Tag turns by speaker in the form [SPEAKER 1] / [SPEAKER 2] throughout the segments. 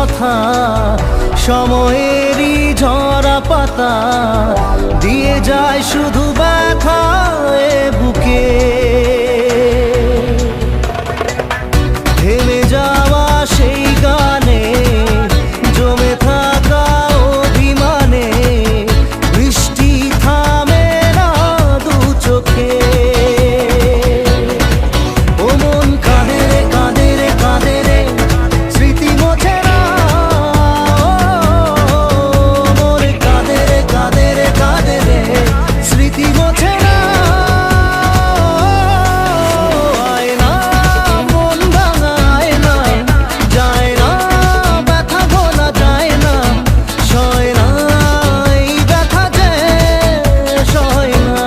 [SPEAKER 1] কথা, সময়েরই ঝরা পাতা দিয়ে যায় শুধু ব্যথা এ বুকে। থেমে যাওয়া সেই গানে জমে থাকা অভিমানে বৃষ্টি থামে না দু চোখে। ও মন কাঁদে রে কাঁদে রে কাঁদে রে, স্মৃতি মোছে না। মন কাঁদে রে কাঁদে রে কাঁদে রে, স্মৃতি মোছে না। আয় না মন ভাঙায় না, যায় না ব্যথা ভোলা যায় না, সয় না এই ব্যথা যে সয় না।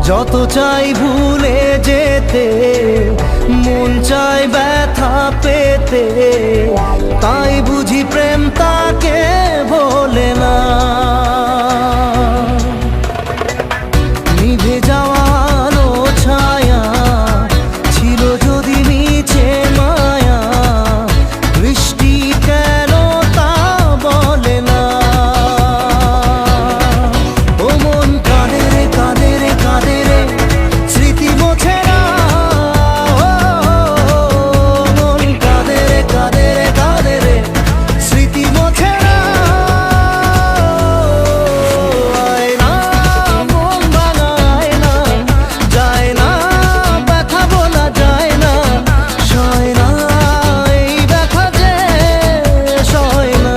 [SPEAKER 1] যত চাই ভুলে যেতে, মন চায় ব্যথা পেতে, তাই বুঝি প্রেম তাকে ভোলে না। নিভে যাওয়া আলো ছায়া ছিল যদি নিচে মায়া, বৃষ্টি কেন তা বলে না। ও মন কাঁদে রে কাঁদে রে কাঁদে রে, স্মৃতি মোছে না। মন কাঁদে রে কাঁদে রে কাঁদে রে, স্মৃতি মোছে না। আয় না মন ভাঙায় না, যায় না ব্যথা বলা যায় না, সয় না এই ব্যথা যে সয় না।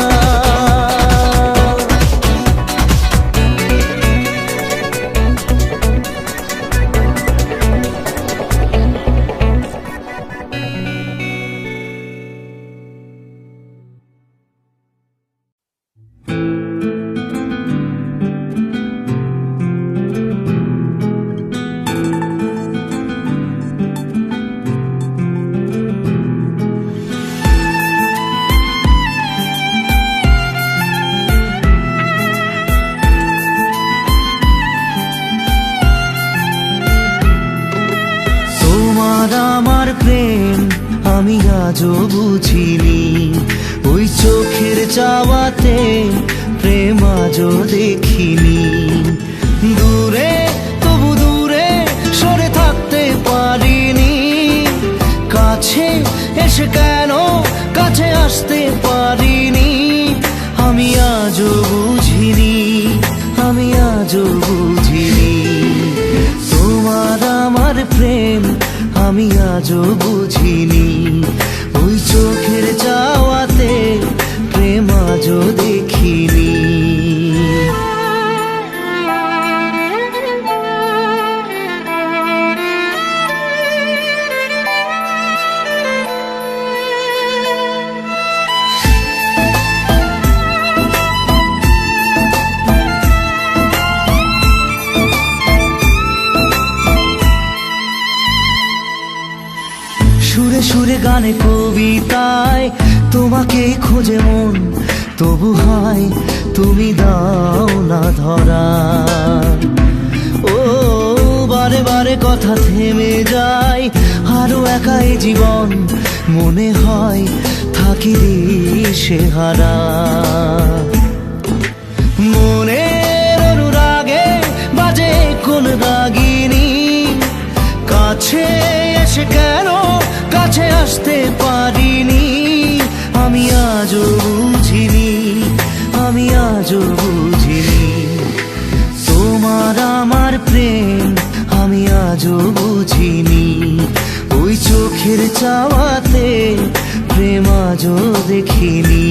[SPEAKER 1] তোমার আমার প্রেম আমি আজও বুঝিনি, ওই চোখের চাওয়াতে প্রেম আজও দেখিনি। দূরে তবু দূরে সরে থাকতে পারিনি, কাছে এসে কেন কাছে আসতে পারিনি। আমি আজও বুঝিনি, আমি আজও বুঝিনি। তোমার আমার প্রেম আমি আজও বুঝিনি, ওই চোখের চাওয়াতে প্রেম আজও দেখিনি। সুরে সুরে গানে কবিতায় তোমাকে খোঁজে মন, তবু হায় তুমি দাও না ধরা। ও বারে বারে কথা থেমে যায়, আরো একাই জীবন মনে হয় থাকি দিশে হারা। মনের অনুরাগে বাজে কোন রাগিনী, কাছে এসে কেন কাছে আসতে পারিনি। আমি আজও বুঝিনি, আমি আজও বুঝিনি। তোমার আমার প্রেম আমি আজও বুঝিনি, ওই চোখের চাওয়াতে প্রেম আজও দেখিনি।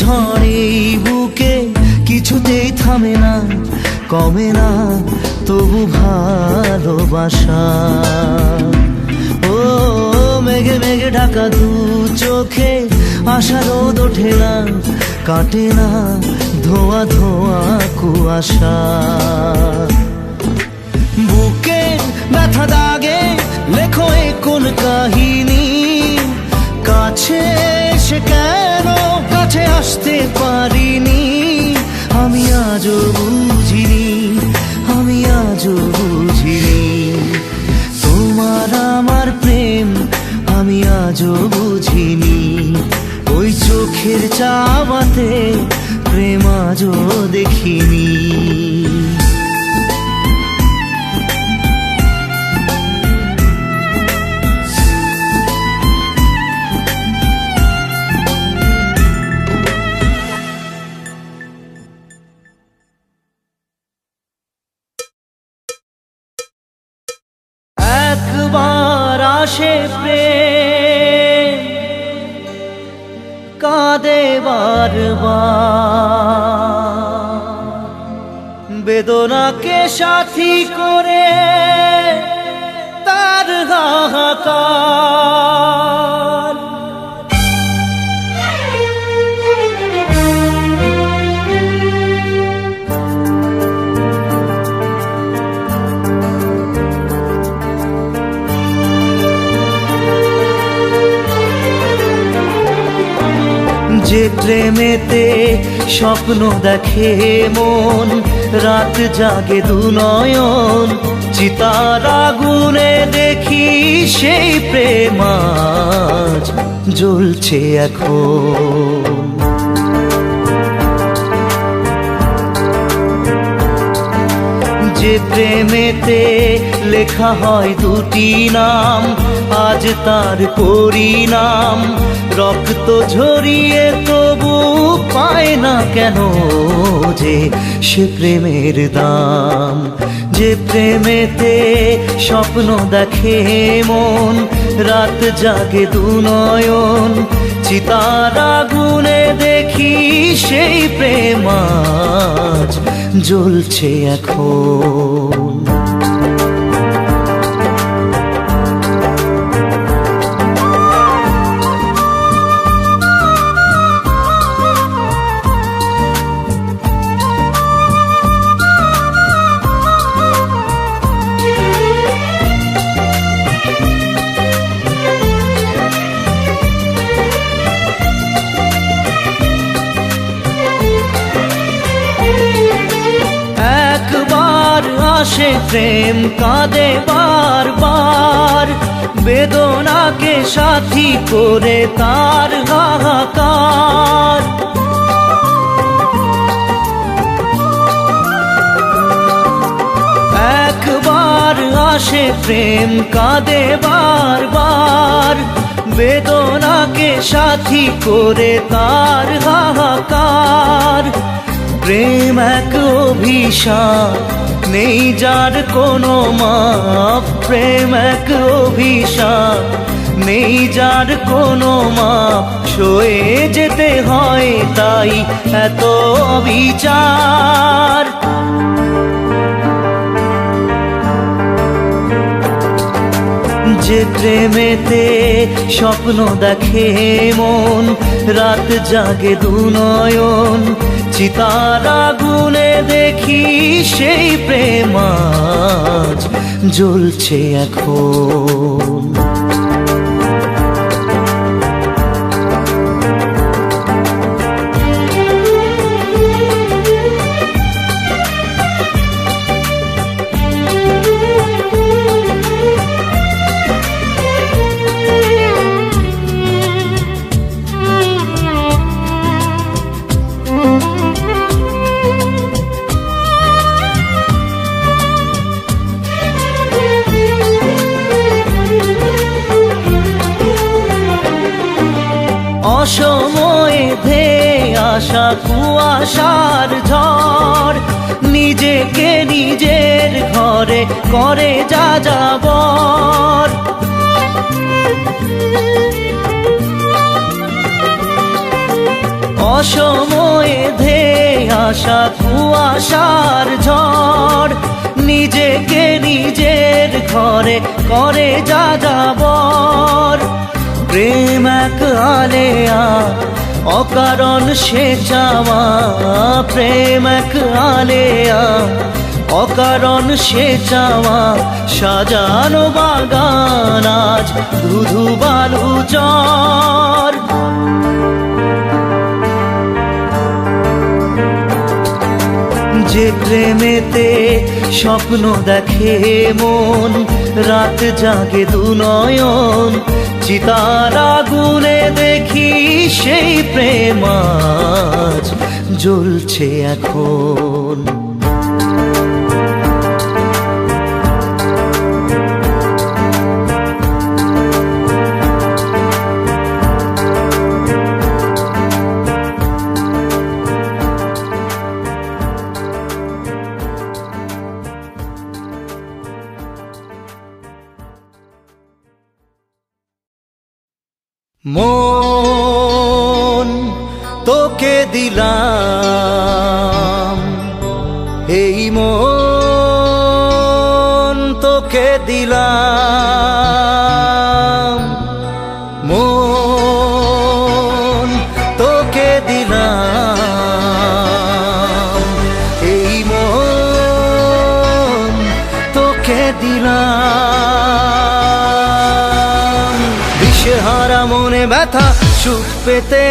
[SPEAKER 1] ঝড়ে এই বুকে কিছুতেই থামে না, কমে না তবু ভালোবাসা। ও মেঘে মেঘে ঢাকা দু চোখে আশা রোদ ওঠে না, কাটে না ধোয়া ধোয়া কুয়াশা। বুকে ব্যথা দাগে লেখো এ কোন কাহিনী, কাছে এসে কেন কাছে আসতে পারিনি। আমি আজও বুঝিনি, আমি আজও বুঝিনি তোমার আমার প্রেম, আমি আজও বুঝিনি। ওই চোখের চাওয়াতে প্রেম আজও দেখিনি। একবার আসে প্রেম, কাঁদে বারবার, বেদনাকে সাথী করে তার হাহাকার। যে প্রেমেতে স্বপ্ন দেখে মন, রাত জাগে দু নয়ন, চিতার আগুনে দেখি সেই প্রেম আজ জ্বলছে এখন। যে প্রেমেতে লেখা হয় দুটি নাম, আজ তার পরিণাম রক্ত ঝরিয়ে তবু পায় না কেন যে সে প্রেমের দাম। যে প্রেমেতে স্বপ্ন দেখে মন, রাত জাগে দু নয়ন, চিতার আগুনে দেখি সেই প্রেম আজ জ্বলছে এখন। আসে প্রেম কাঁদে বারবার, বেদনাকে সাথী করে তার হাহাকার। একবার আসে প্রেম কাঁদে বারবার, বেদনাকে সাথী করে তার হাহাকার। প্রেম এক অভিশাপ, নেই যার কোনো মাপ। প্রেম এক অভিশাপ, নেই যার কোনো মাপ। সয়ে যেতে হয় তাই এত বিচার। যে প্রেমেতে স্বপ্ন দেখে মন, রাত জাগে দু নয়ন, চিতার আগুনে দেখি সেই প্রেম আজ জ্বলছে এখন। অসময়ে ধেয়ে আসা কুয়াশার ঝড়, নিজেকে নিজের ঘরে করে যাযাবর। অসময়ে ধেয়ে আসা কুয়াশার ঝড়, নিজেকে নিজের ঘরে করে যাযাবর। প্রেম এক আলেয়া অকারণ সে চাওয়া, প্রেম এক আলেয়া অকারণ সে চাওয়া, সাজানো বাগান আজ ধুধু বালু চর। যে প্রেমেতে স্বপ্ন দেখে মন, রাত জাগে দু নয়ন, চিতার আগুনে দেখি সেই প্রেম আজ জ্বলছে এখন। মন তোকে দিলাম, এই মন তোকে দিলাম, মন তোকে দিলাম, এই মন তোকে দিলাম। দিশেহারা মনে ব্যথা সুখ পেতে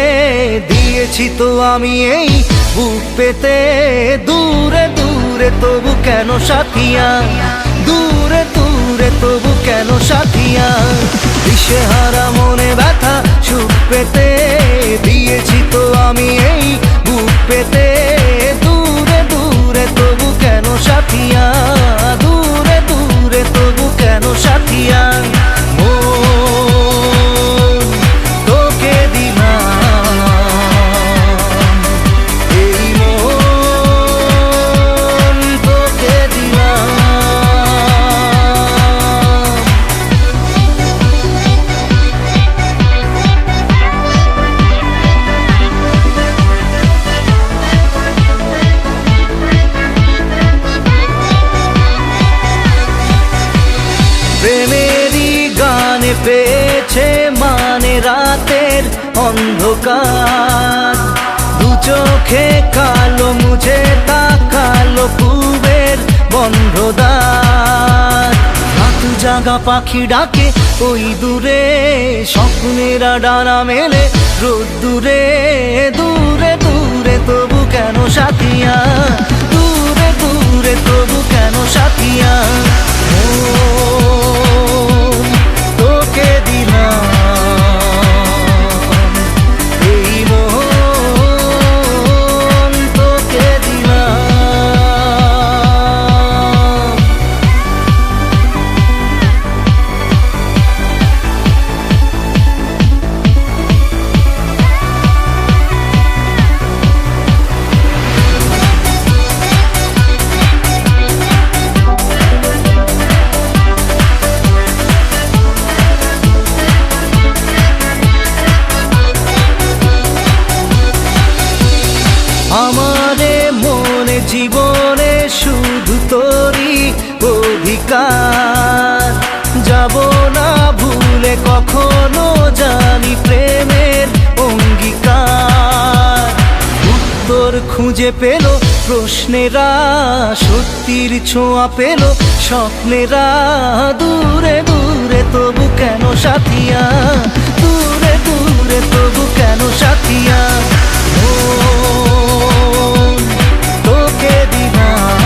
[SPEAKER 1] দিয়েছি তো আমি এই বুক পেতে, দূরে দূরে তবু কেন সাথিয়া, দূরে দূরে তবু কেন সাথিয়া। দিশেহারা মনে ব্যথা সুখ পেতে দিয়েছি তো আমি এই বুক পেতে, দূরে দূরে তবু কেন সাথিয়া, দূরে দূরে তবু কেন সাথিয়া। প্রেমেরই গানে পেয়েছে মানে রাতের অন্ধকার, দু চোখে কালো মুঝে তাকালো পূবের বন্ধ দ্বার। রাত জাগা পাখি ডাকে ওই দূরে, স্বপ্নেরা ডানা মেলে রোদ দূরে, দূরে দূরে তবু কেন সাথিয়া, দূরে দূরে তবু কেন সাথিয়া। তোকে দিলাম, এই মন তোকে দিলাম। আমারে মনে জীবনে শুধু তোরই অধিকার, যাব না ভুলে কখনো জানি প্রেমের অঙ্গীকার। উত্তর খুঁজে পেল প্রশ্নেরা, সত্যির ছোঁয়া পেল স্বপ্নেরা, দূরে দূরে তবু কেন সাথিয়া, দূরে দূরে তবু কেন সাথিয়া। তোকে দিলাম,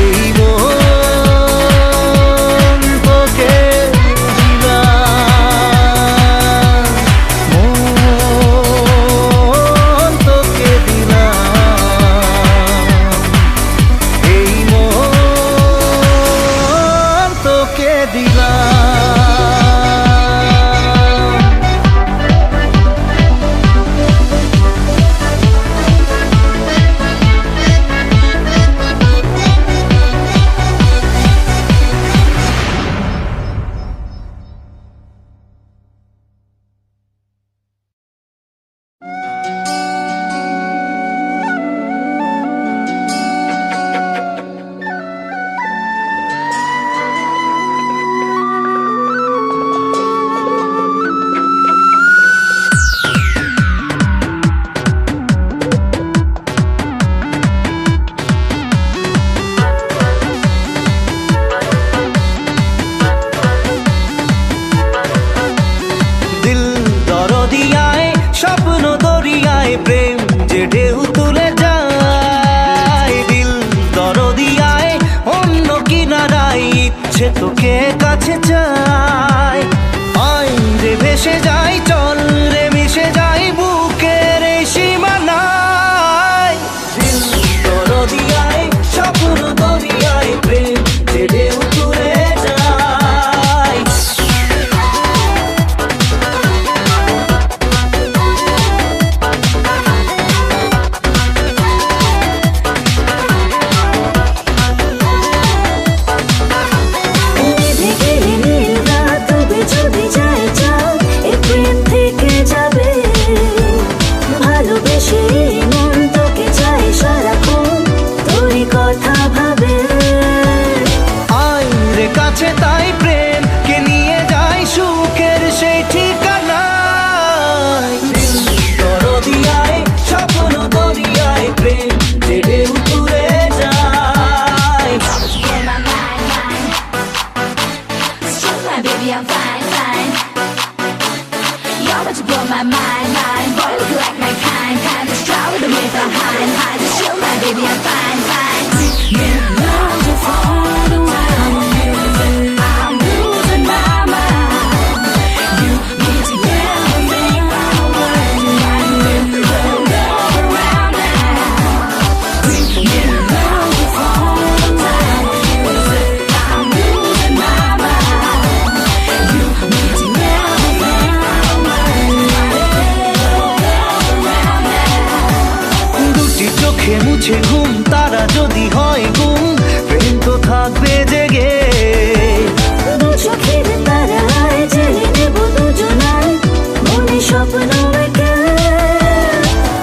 [SPEAKER 1] এই মন তোকে দিলাম, মন তোকে দিলাম, এই মন তোকে দিলাম। তোকে কাছে চাই। আয় রে ভেসে যাই, চল রে মিশে যাই বুকের এই সীমানায়। দিল দরিয়ায়, স্বপ্ন দরিয়ায়, প্রেম যে ঢেউ তুলে যায়। কাছে তাই প্রেম কে নিয়ে যাই সুখের সেই ঠিকানায়। দরিয়ায়, স্বপ্ন দরিয়ায়, প্রেম যে ঢেউ তুলে যায়।
[SPEAKER 2] Baby, I'm fine, fine. You're what you blow my mind, mind. Boy, look like my kind, kind. Just try with me behind, hide. Just chill, my baby, I'm fine, fine. You know you fall the way I'm losing my mind. You need to get me away. Go around now. You know you fall the way I'm losing my mind. You need to get me away.
[SPEAKER 1] দুটি চোখে মুছে ঘুম, তারা যদি হয় গুম, প্রেম তো থাকবে জেগে।
[SPEAKER 2] দু চোখের তারায় জেলে নেব দুজনায়, মনে স্বপ্ন এঁকে।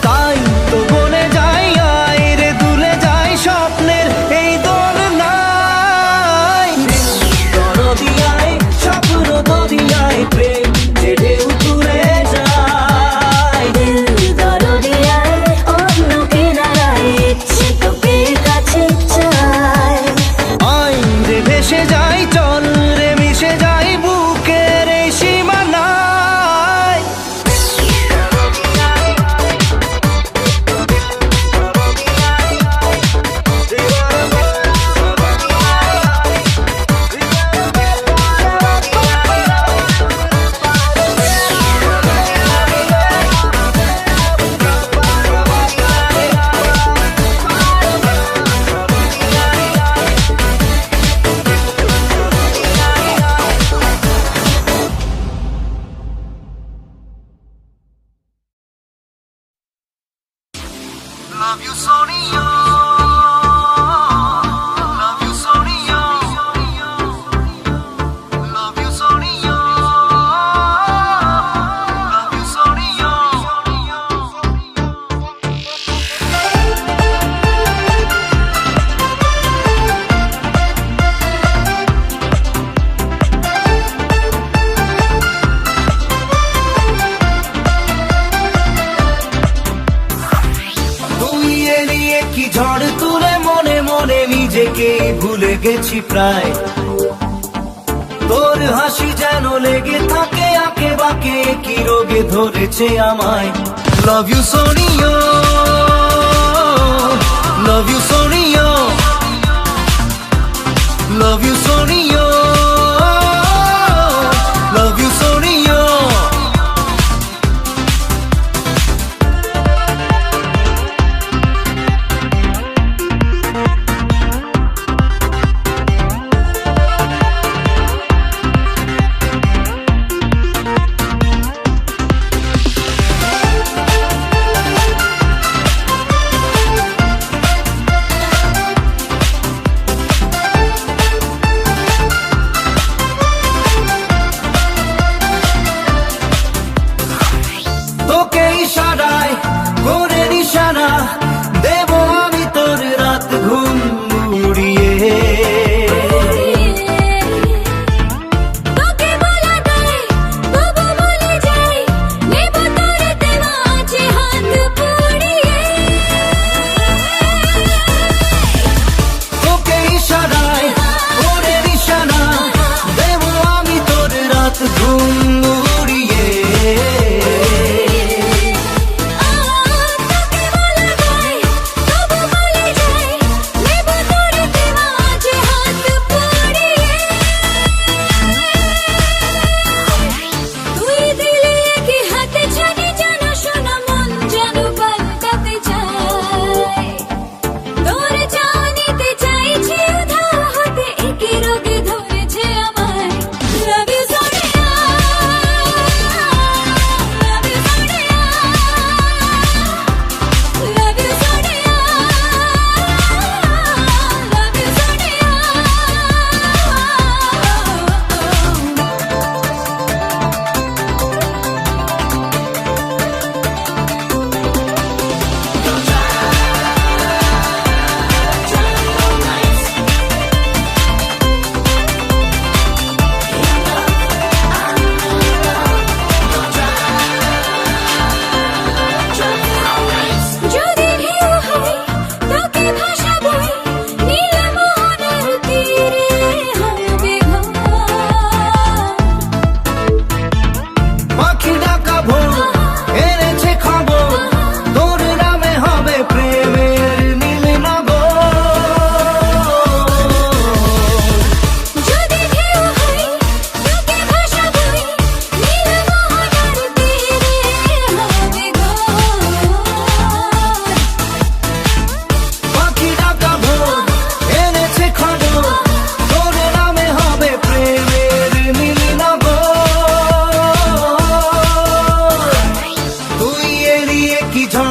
[SPEAKER 1] তাই তো বলে যাই, আয় রে দুলে যাই স্বপ্নের এই দোলনায়। দরিয়ায়, স্বপ্ন দরিয়ায়, প্রেম যে ঢেউ তুলে যায়।
[SPEAKER 2] দিল দরিয়ায়, অন্য কিনারায়, ইচ্ছে তোকে কাছে চাই।
[SPEAKER 1] আয় রে ভেসে যাই, চল রে মিশে যাই বুকের এই সীমানায়। Love you, Sonia. Love you, Sonia. Love you, Sonia. Love you, Sonia. তুই এড়িয়ে কি ঝড় তুলে মনে মনে নিজেকে ভুলে গেছি প্রায়। তোর হাসি যেন লেগে থাকে আঁকে বাঁকে, কি রোগে ধরেছে আমায়। Love you Sonia, love you Sonia, love you Sonia, love you Sonia.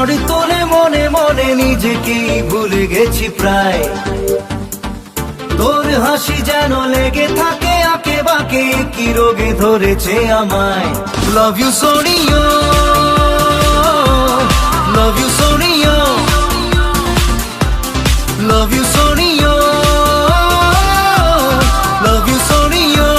[SPEAKER 1] ঝড় তোলে মনে মনে, নিজেকেই ভুলে গেছি প্রায়। তোর হাসি যেন লেগে থাকে আঁকে বাঁকে, কি রোগে ধরেছে আমায়। Love you Sonia, love you Sonia, love you Sonia, love you Sonia.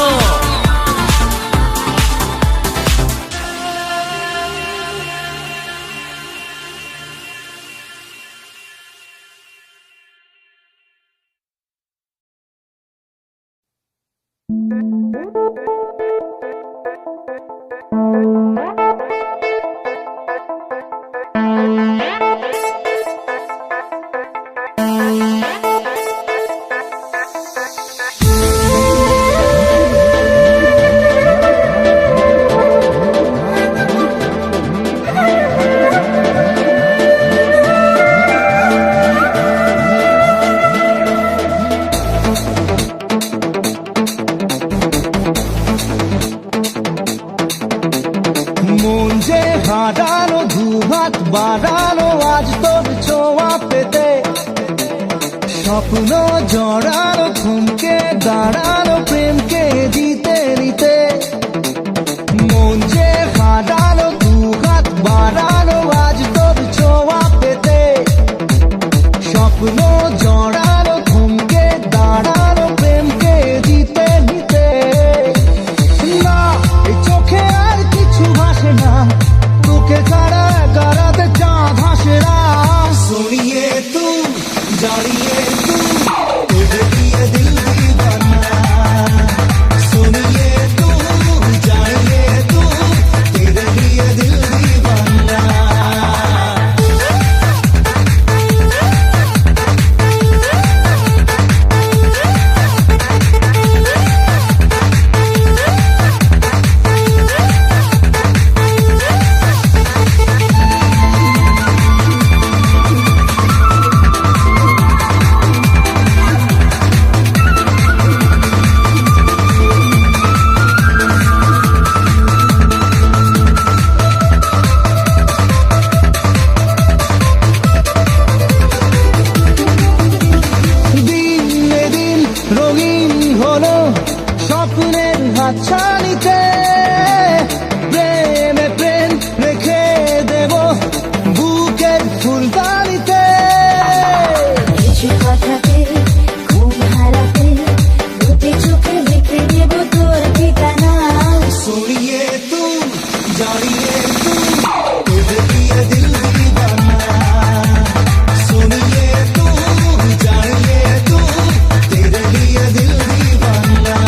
[SPEAKER 1] মন যে হারানো, দুহাত বাড়ানো আজ তোর ছোঁয়া পেতে। স্বপ্ন জড়ানো, থমকে দাঁড়ানো প্রেমকে জিতে নিতে। মন যে হারানো, দুহাত বাড়ানো আজ তোর ছোঁয়া পেতে। স্বপ্ন জড়ানো, থমকে দাঁড়ানো প্রেমকে জিতে নিতে। না, এই চোখে আর কিছু ভাসে না, তোকে ছাড়া গারাতে চাঁদ হাসে না। सुनिए तू, जानिए तू, तुझे दिए दिल दीवाना। सुनिए तू, जानिए तू, तेरे लिए दिल दीवाना। রঙিন হলো স্বপ্নের হাতছানিতে। প্রেমে প্রেম রেখে দেব বুকের ফুলদানিতে।
[SPEAKER 2] কিছু কথাতে ঘুম হারাতে, দুটি চোখে লিখে দেব তোর ঠিকানা।
[SPEAKER 1] सुनिए तू, जानिए तू, तुझे दिए दिल दीवाना। सुनिए तू, जानिए तू, तेरे लिए दिल दीवाना।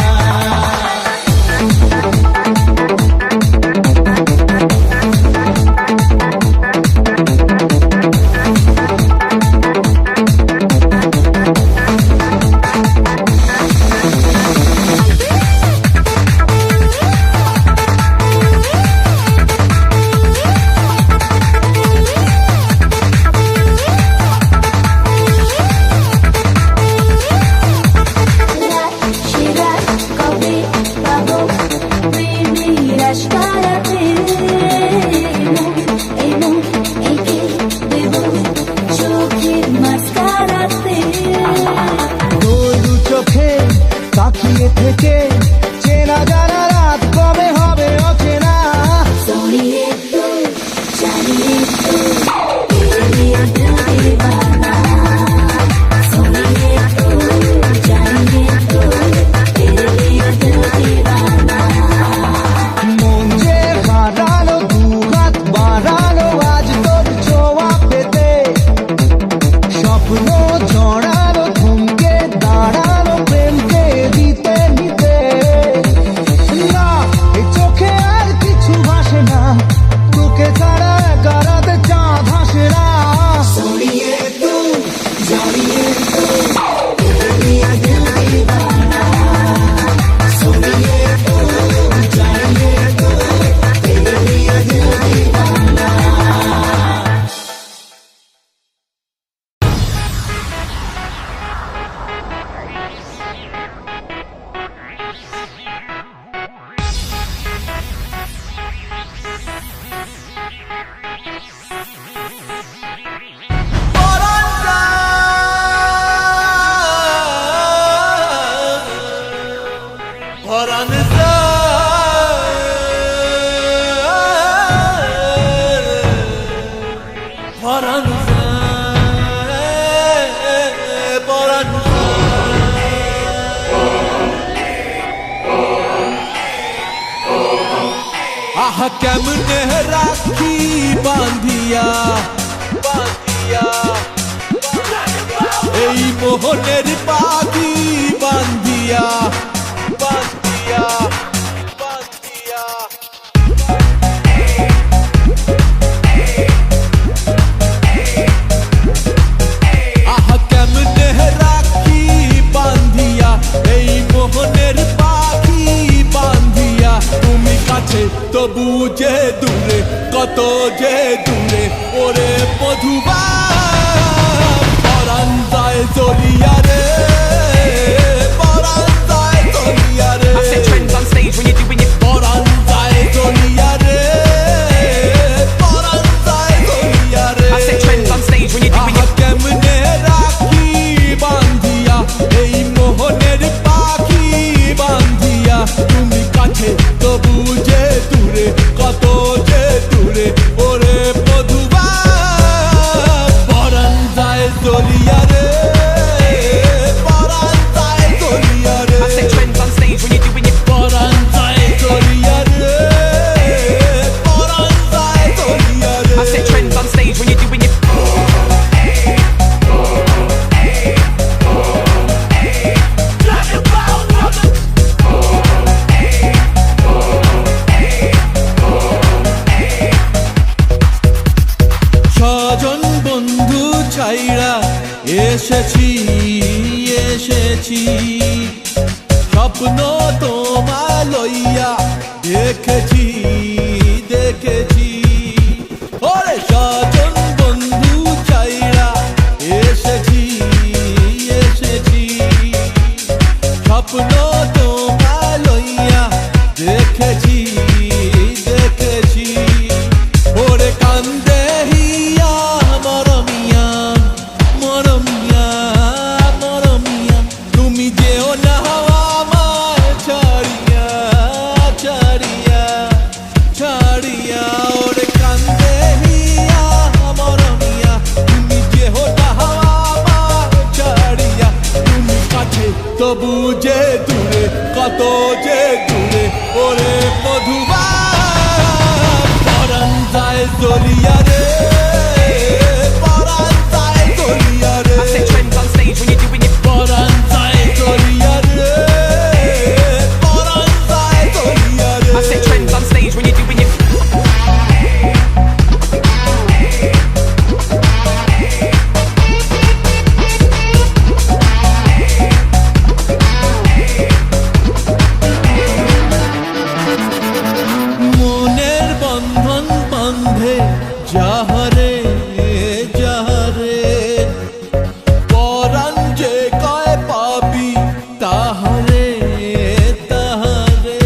[SPEAKER 3] আহা কেমনে রাখি বাঁধিয়া বাঁধিয়া এই মোহনের পাখি বাঁধিয়া বাঁধিয়া বাঁধিয়া আহা কেমনে রাখি বাঁধিয়া এই মোহনের পাখি বাঁধিয়া তুমি কাছে তবু যে দূরে কত যে দূরে ওরে মধুবা পরাণ যায় জ্বলিয়া রে পরাণ যায় জ্বলিয়া রে
[SPEAKER 4] I set trends on stage when you're doing it.
[SPEAKER 3] পরাণ যায় জ্বলিয়া রে পরাণ যায় জ্বলিয়া রে
[SPEAKER 4] I set trends on stage when you're doing
[SPEAKER 3] আহা
[SPEAKER 4] it.
[SPEAKER 3] কেমনে রাখি বাঁধিয়া এই মোহনের পাখি বাঁধিয়া তুমি কাছে তবু যে দূরে কত যে দূরে ওরে মধুবা পরাণ যায় জ্বলিয়া রে পরাণ যায় জ্বলিয়া রে
[SPEAKER 4] I set trends on stage when you're doing it.
[SPEAKER 3] পরাণ যায় জ্বলিয়া রে পরাণ যায় জ্বলিয়া রে
[SPEAKER 4] I set trends on stage when you're doing it.
[SPEAKER 3] স্বজন বন্ধু ছাইরা এসেছি এসেছি স্বপ্ন তোমায় লইয়া দেখেছি দেখেছি ওরে স্বজন বন্ধু ছাইরা এসেছি এসেছি স্বপ্ন তোমায় লইয়া দেখেছি দেখেছি ওরে কান্দে হিয়া মরমিয়া মরমিয়া মরমিয়া তুমি যেও না আমার ছাড়িয়া ছাড়িয়া ছাড়িয়া ওরে কান্দে হিয়া মরমিয়া তুমি যেও না আমার ছাড়িয়া তুমি কাছে তবু যে দূরে কত যে দূরে ওরে মধুবা পরাণ যায় জ্বলিয়া রে পরাণ যায় জ্বলিয়া রে
[SPEAKER 4] I set trends on stage when you're doing it.
[SPEAKER 3] পরাণ যায় জ্বলিয়া রে পরাণ যায় জ্বলিয়া রে
[SPEAKER 4] I set trends on stage when you're doing it.
[SPEAKER 3] মনের বন্ধন বন্ধে যাহারে যাহারে পরাণ যে কয় পাবি তাহারে তাহারে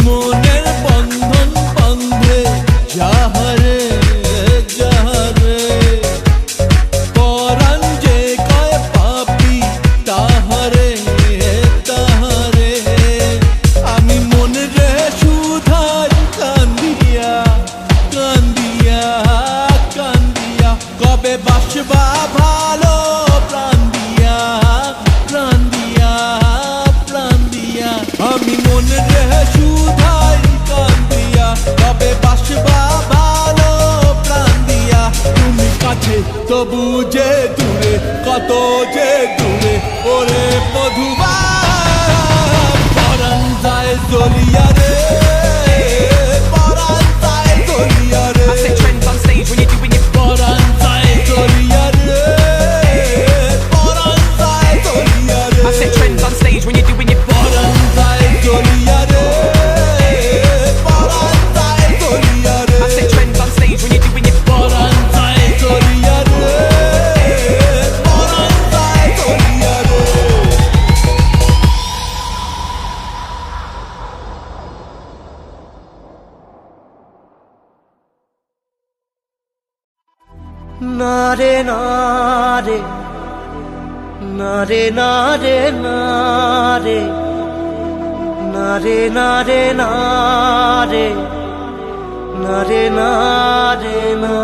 [SPEAKER 3] মনের বন্ধন বন্ধে যাহারে যাহারে পরাণ যে কয় পাবি তাহারে তাহারে আমি মনে রে সুধার কান্দিয়া কান্দিয়া কান্দিয়া কবে বাসবা ভালো প্রাণ দিয়া প্রাণ দিয়া প্রাণ দিয়া আমি মনে রে সুধার কান্দিয়া কবে বাসবা ভালো প্রাণ দিয়া তুমি কাছে তবু যে দূরে কত যে দূরে ওরে মধুবা পরাণ যায় জ্বলিয়া রে পরাণ যায় জ্বলিয়া রে
[SPEAKER 4] I set trends on stage when you're doing it.
[SPEAKER 3] পরাণ যায় জ্বলিয়া রে পরাণ যায় জ্বলিয়া রে
[SPEAKER 4] I set trends on stage when you're doing it.
[SPEAKER 3] পরাণ যায় জ্বলিয়া রে পরাণ যায় জ্বলিয়া রে
[SPEAKER 4] I set trends on stage when you're doing it.
[SPEAKER 3] পরাণ যায় জ্বলিয়া রে পরাণ যায় জ্বলিয়া রে
[SPEAKER 1] না রে না রে না রে না রে না রে না রে না রে না রে না রে না রে না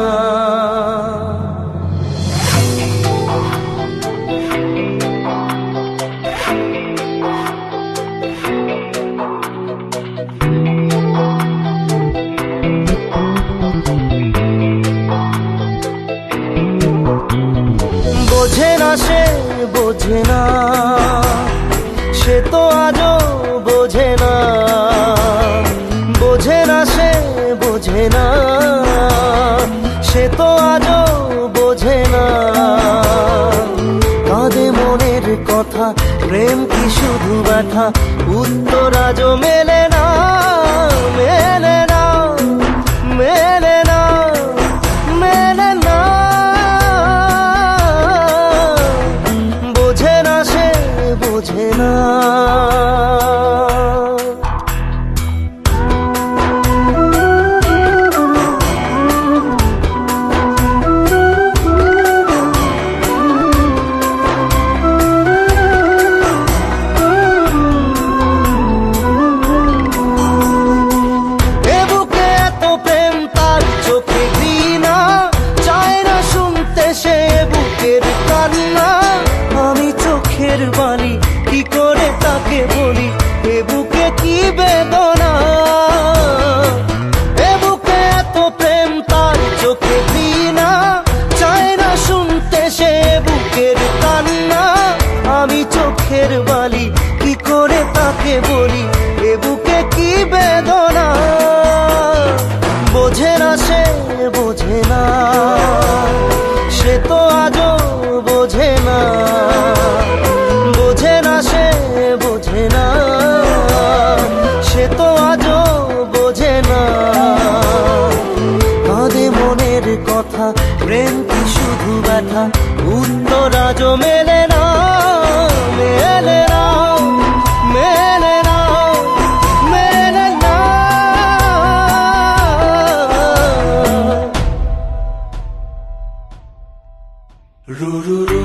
[SPEAKER 1] সে তো আজও বোঝে না। কাঁদে মনের কথা, প্রেম কি শুধু ব্যথা, উত্তর আজও মেলে না, মেলে না, মেলে না, মেলে না। বোঝে না সে, বোঝে না। বাণী কি করে তাকে বলি, এ বুকে কি বেদনা, এ বুকে এত প্রেম তার চোখে ঘৃণা, চায় না শুনতে সে বুকের কান্না। আমি চোখের বালি কি করে তাকে বলি, এ বুকে কি বেদনা। বোঝে না সে, বোঝে না, সে তো আজও বোঝে না। বোঝে না সে, বোঝে না, সে তো আজও বোঝে না। কাঁদে মনের কথা, প্রেম কি শুধু ব্যথা, উত্তর আজও মেলে না, মেলে না, মেলে না, মেলে না। রু রু রু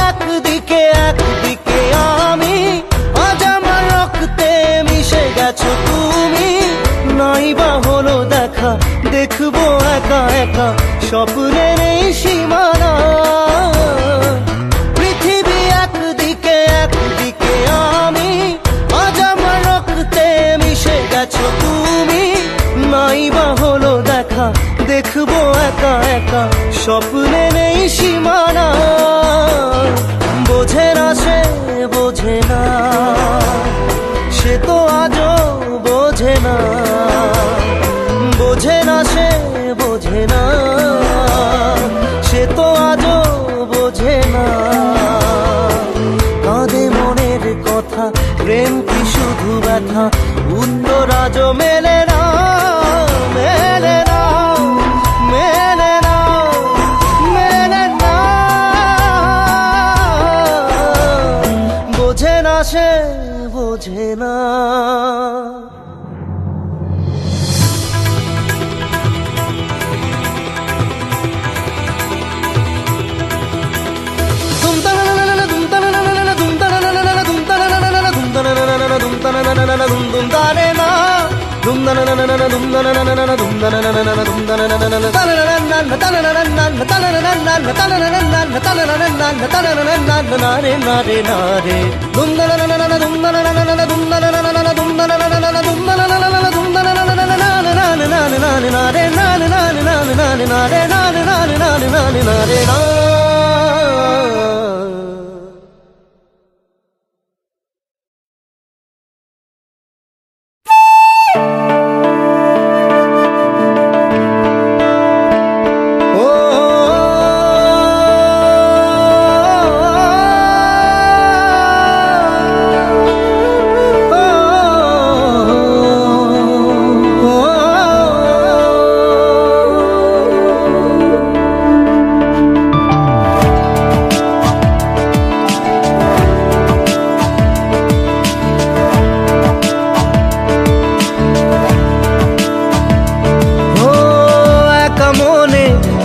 [SPEAKER 1] একদিকে একদিকে আমি, আজ আমার রক্তে মিশে গেছো তুমি। নাই বা হলো দেখা, দেখবো একা একা স্বপ্নের এই সীমানা। পৃথিবী একদিকে একদিকে আমি, আজ আমার রক্তে মিশে গেছো তুমি। নাই বা হলো দেখা, দেখবো একা একা স্বপ্নের এই সীমানা। বোঝে না সে, বোঝে না, সে তো আজও বোঝে না। বোঝে না সে, বোঝে না, সে তো আজও বোঝে না। কাঁদে মনের কথা, প্রেম কি শুধু ব্যথা, উত্তর আজও মেলে না, মেলে না, মেলে না, মেলে না। বোঝে না সে, বোঝে না।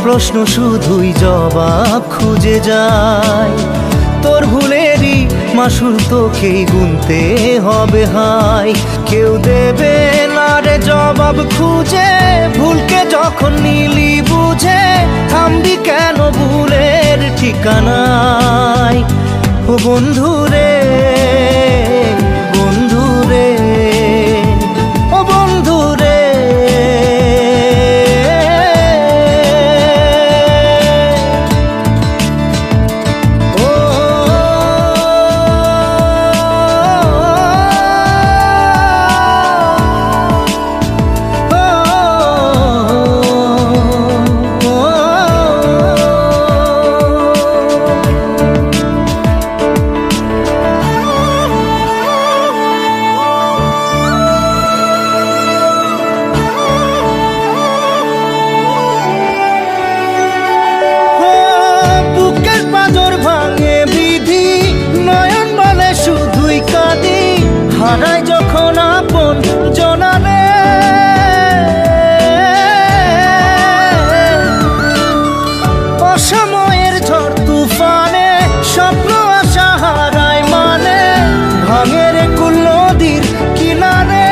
[SPEAKER 1] প্রশ্ন শুধুই জবাব খুঁজে যায়, তোর ভুলেরই মাসুল তোকেই গুনতে হবে হাই। কেউ দেবে না রে জবাব খুঁজে, ভুলকে যখন নিলি বুঝে থামবি কেন ভুলের ঠিকানায়। ও বন্ধু রে, বন্ধু রে, ও বন্ধু রে। ও বুকের পাঁজর ভাঙে বিধি, নয়ন বলে শুধুই কাঁদি, হারায় যখন আপন জনারে। অসময়ের ঝড় তুফানে স্বপ্ন আশা হারায় মানে, ভাঙে রে কুল নদীর কিনারে।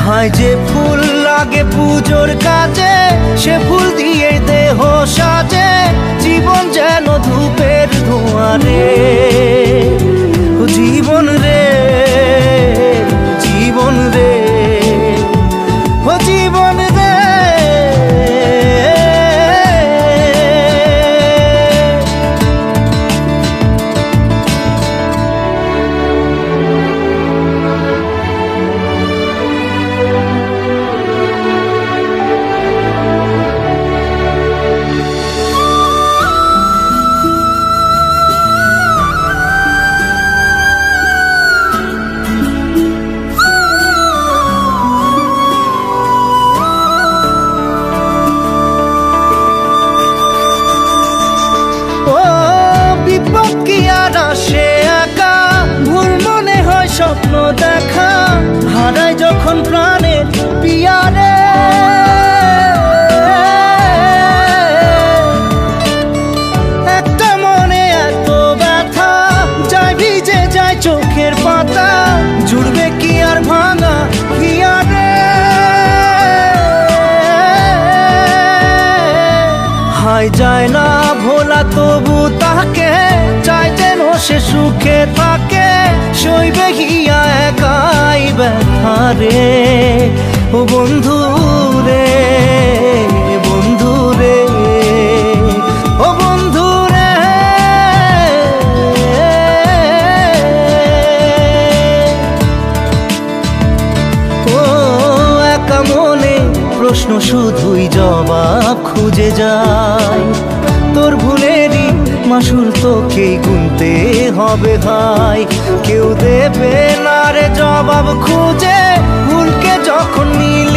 [SPEAKER 1] হায় যে ফুল লাগে পুজোর কাজে, সে ফুল দিয়ে দেহ সাজে, জীবন যেন ধূপের ধোঁয়ারে। ও জীবন রে, জীবন রে, ও জীবন রে। ও বিপদ কি আর আসে একা, ভুল মনে হয় স্বপ্ন দেখা, হারায় যখন প্রাণের পিয়ারে। একটা মনে এত ব্যথা, যায় ভিজে যায় চোখের পাতা, জুড়বে কি আর ভাঙা হিয়ারে। হায় যায় না ভোলা তবু তাকে, চাই যেন সে সুখে থাকে, সইবে হিয়া একাই ব্যথা রে। ও বন্ধু রে, বন্ধু রে, ও বন্ধু রে। ও একা মনে প্রশ্ন শুধুই জবাব খুঁজে যায়, তোর ভুলেরই মাসুল তোকেই গুনতে হবে ভাই। কেউ দেবে না রে জবাব খুঁজে, ভুলকে যখন নীল